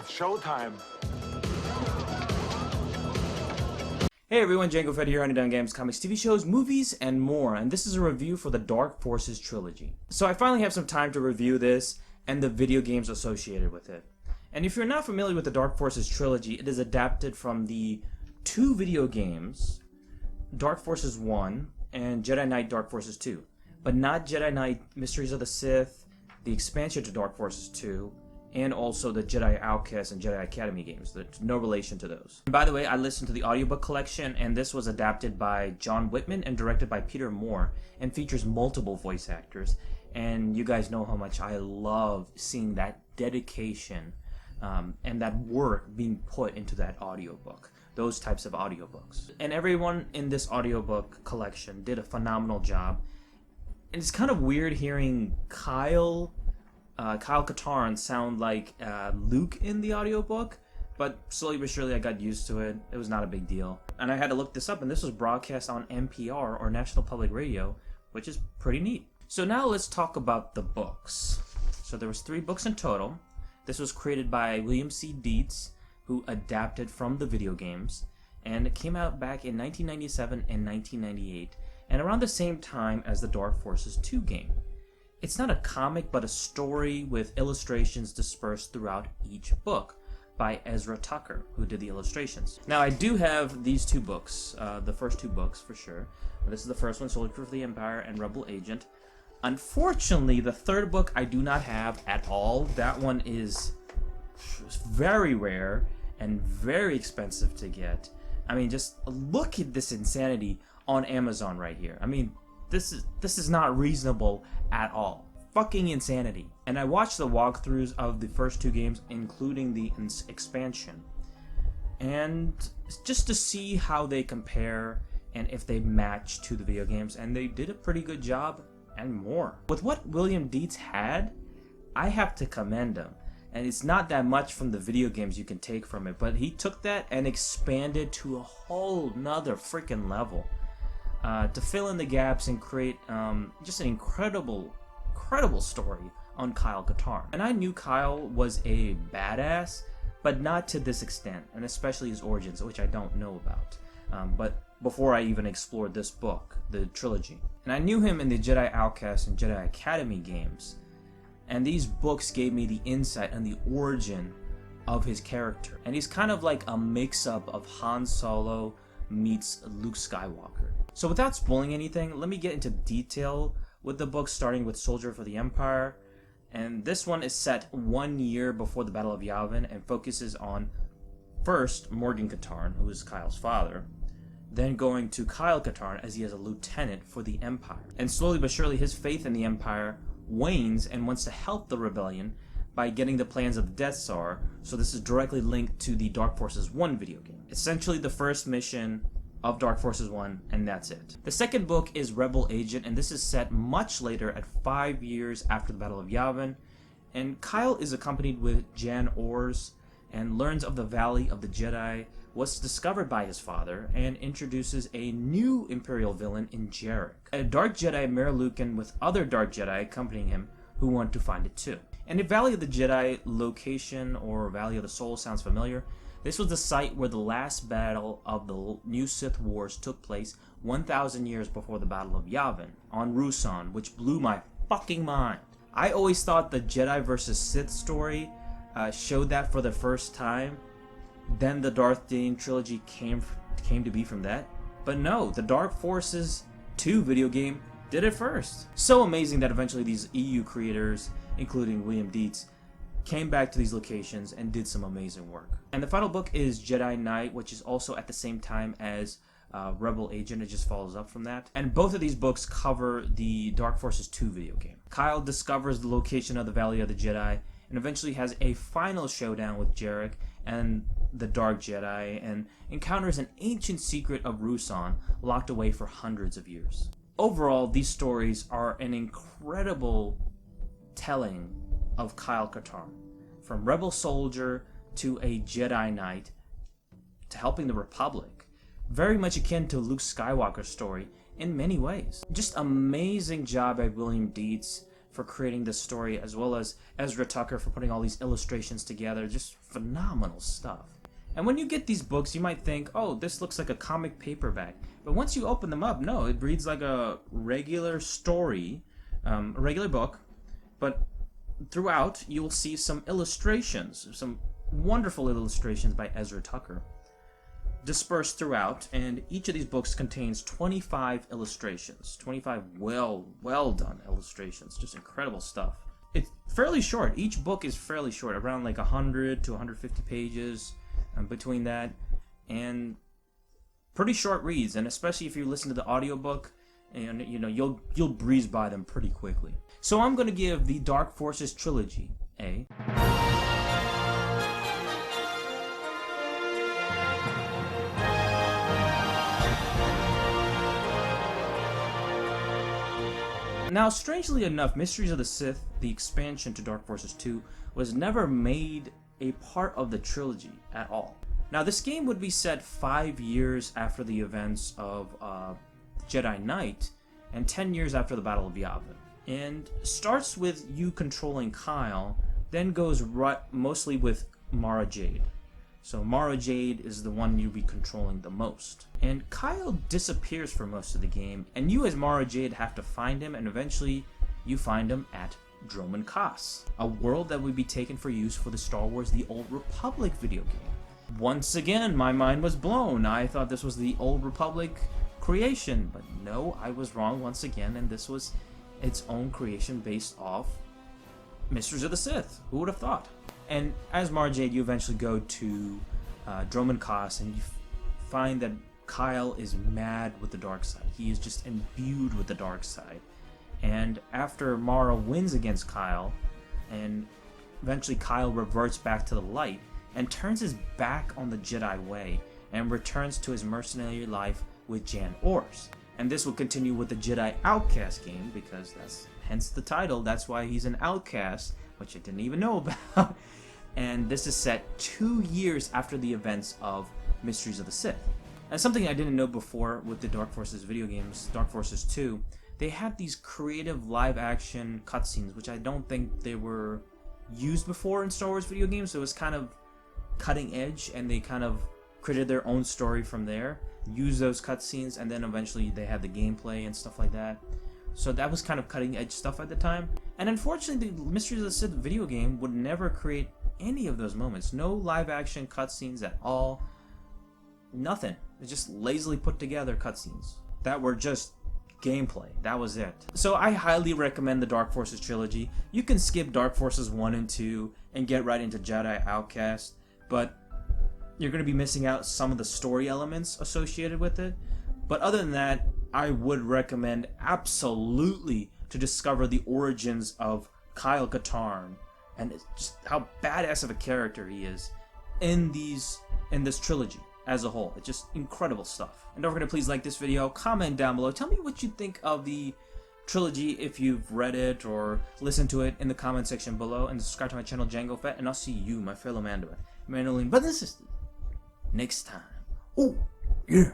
It's showtime. Hey everyone, Django Fett here on Untitled Games, comics, TV shows, movies, and more, and this is a review for the Dark Forces trilogy. So I finally have some time to review this and the video games associated with it. And if you're not familiar with the Dark Forces trilogy, it is adapted from the two video games, Dark Forces 1 and Jedi Knight Dark Forces 2, but not Jedi Knight Mysteries of the Sith, the expansion to Dark Forces 2, and also the Jedi Outcast and Jedi Academy games. There's no relation to those. And by the way, I listened to the Audiobook Collection, and this was adapted by John Whitman and directed by Peter Moore, and features multiple voice actors. And you guys know how much I love seeing that dedication and that work being put into that audiobook, those types of audiobooks. And everyone in this audiobook collection did a phenomenal job. And it's kind of weird hearing Kyle Katarn sound like Luke in the audiobook, but slowly but surely I got used to it. It was not a big deal. And I had to look this up, and this was broadcast on NPR, or National Public Radio, which is pretty neat. So now let's talk about the books. So there was 3 books in total. This was created by William C. Dietz, who adapted from the video games, and it came out back in 1997 and 1998, and around the same time as the Dark Forces 2 game. It's not a comic, but a story with illustrations dispersed throughout each book by Ezra Tucker, who did the illustrations. Now, I do have these 2 books, the first 2 books for sure. This is the first one, Soldier of the Empire and Rebel Agent. Unfortunately, the 3rd book I do not have at all. That one is very rare and very expensive to get. I mean, just look at this insanity on Amazon right here. I mean, this is not reasonable at all. Fucking insanity. And I watched the walkthroughs of the first 2 games, including the expansion, and just to see how they compare and if they match to the video games, and they did a pretty good job and more. With what William Dietz had, I have to commend him. And it's not that much from the video games you can take from it, but he took that and expanded to a whole nother freaking level. To fill in the gaps and create just an incredible story on Kyle Katarn. And I knew Kyle was a badass, but not to this extent, and especially his origins, which I don't know about. But before I even explored this book, the trilogy. And I knew him in the Jedi Outcast and Jedi Academy games, and these books gave me the insight and the origin of his character. And he's kind of like a mix-up of Han Solo meets Luke Skywalker. So without spoiling anything, let me get into detail with the book, starting with Soldier for the Empire. And this one is set 1 year before the Battle of Yavin and focuses on, first, Morgan Katarn, who is Kyle's father, then going to Kyle Katarn as he is a lieutenant for the Empire. And slowly but surely his faith in the Empire wanes and wants to help the rebellion by getting the plans of the Death Star, so this is directly linked to the Dark Forces 1 video game. Essentially the first mission of Dark Forces 1, and that's it. The second book is Rebel Agent, and this is set much later at 5 years after the Battle of Yavin, and Kyle is accompanied with Jan Ors and learns of the Valley of the Jedi was discovered by his father, and introduces a new Imperial villain in Jarek, a Dark Jedi Merilucan with other Dark Jedi accompanying him who want to find it too. And if Valley of the Jedi location or Valley of the Soul sounds familiar, this was the site where the last battle of the New Sith Wars took place 1,000 years before the Battle of Yavin on Ruusan, which blew my fucking mind. I always thought the Jedi vs. Sith story showed that for the first time. Then the Darth Dane trilogy came to be from that. But no, the Dark Forces 2 video game did it first. So amazing that eventually these EU creators, including William Dietz, came back to these locations and did some amazing work. And the final book is Jedi Knight, which is also at the same time as Rebel Agent. It just follows up from that. And both of these books cover the Dark Forces 2 video game. Kyle discovers the location of the Valley of the Jedi and eventually has a final showdown with Jarek and the Dark Jedi, and encounters an ancient secret of Ruusan locked away for hundreds of years. Overall, these stories are an incredible telling of Kyle Katarn, from rebel soldier to a Jedi Knight to helping the Republic. Very much akin to Luke Skywalker's story in many ways. Just amazing job by William Dietz for creating this story, as well as Ezra Tucker for putting all these illustrations together. Just phenomenal stuff. And when you get these books, you might think, oh, this looks like a comic paperback. But once you open them up, no, it reads like a regular story, a regular book. But throughout, you'll see some illustrations, some wonderful illustrations by Ezra Tucker dispersed throughout, and each of these books contains 25 illustrations, 25 well done illustrations, just incredible stuff. It's fairly short. Each book is fairly short, around like 100 to 150 pages between that, and pretty short reads, and especially if you listen to the audiobook, and you know, you'll breeze by them pretty quickly. So I'm going to give the Dark Forces trilogy a Now, strangely enough, Mysteries of the Sith, the expansion to Dark Forces 2, was never made a part of the trilogy at all. Now, this game would be set 5 years after the events of Jedi Knight, and 10 years after the Battle of Yavin, and starts with you controlling Kyle, then goes mostly with Mara Jade. So Mara Jade is the one you'll be controlling the most. And Kyle disappears for most of the game, and you as Mara Jade have to find him, and eventually you find him at Dromund Kaas, a world that would be taken for use for the Star Wars The Old Republic video game. Once again, my mind was blown. I thought this was the Old Republic creation, but no, I was wrong once again, and this was its own creation based off Mysteries of the Sith. Who would have thought? And as Mara Jade, you eventually go to Dromund Kaas, and you find that Kyle is mad with the dark side. He is just imbued with the dark side. And after Mara wins against Kyle, and eventually Kyle reverts back to the light and turns his back on the Jedi way and returns to his mercenary life with Jan Ors. And this will continue with the Jedi Outcast game, because that's hence the title. That's why he's an outcast, which I didn't even know about. And this is set 2 years after the events of Mysteries of the Sith. And something I didn't know before with the Dark Forces video games, Dark Forces 2, they had these creative live-action cutscenes, which I don't think they were used before in Star Wars video games. So it was kind of cutting edge, and they kind of created their own story from there, used those cutscenes, and then eventually they had the gameplay and stuff like that. So that was kind of cutting edge stuff at the time. And unfortunately, the Mysteries of the Sith video game would never create any of those moments. No live action cutscenes at all. Nothing. It's just lazily put together cutscenes that were just gameplay. That was it. So I highly recommend the Dark Forces trilogy. You can skip Dark Forces 1 and 2 and get right into Jedi Outcast, but you're going to be missing out some of the story elements associated with it. But other than that, I would recommend absolutely to discover the origins of Kyle Katarn and just how badass of a character he is in this trilogy as a whole. It's just incredible stuff. And don't forget to please like this video, comment down below, tell me what you think of the trilogy if you've read it or listened to it in the comment section below, and subscribe to my channel Django Fett, and I'll see you, my fellow Mandarin, Mandolin brothers and sisters, next time. Oh, yeah.